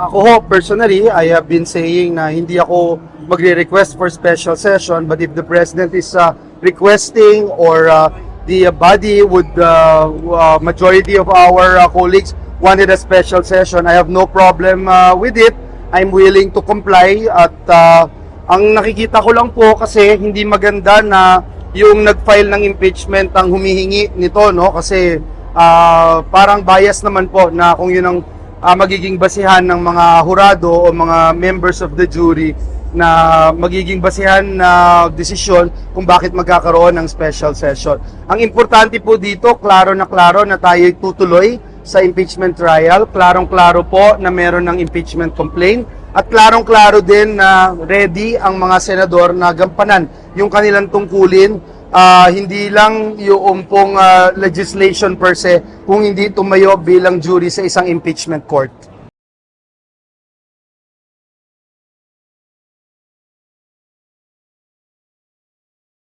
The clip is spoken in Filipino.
Ako ho, personally, I have been saying na hindi ako magre-request for special session, but if the President is requesting or the body would, majority of our colleagues wanted a special session, I have no problem with it. I'm willing to comply at ang nakikita ko lang po kasi hindi maganda na yung nag-file ng impeachment ang humihingi nito, no? Kasi parang bias naman po na kung yun ang magiging basihan ng mga hurado o mga members of the jury na magiging basihan na desisyon kung bakit magkakaroon ng special session. Ang importante po dito, klaro na tayo tutuloy sa impeachment trial. Klarong-klaro po na meron ng impeachment complaint at klarong-klaro din na ready ang mga senador na gampanan yung kanilang tungkulin. Hindi lang yung pong legislation per se, kung hindi tumayo bilang jury sa isang impeachment court.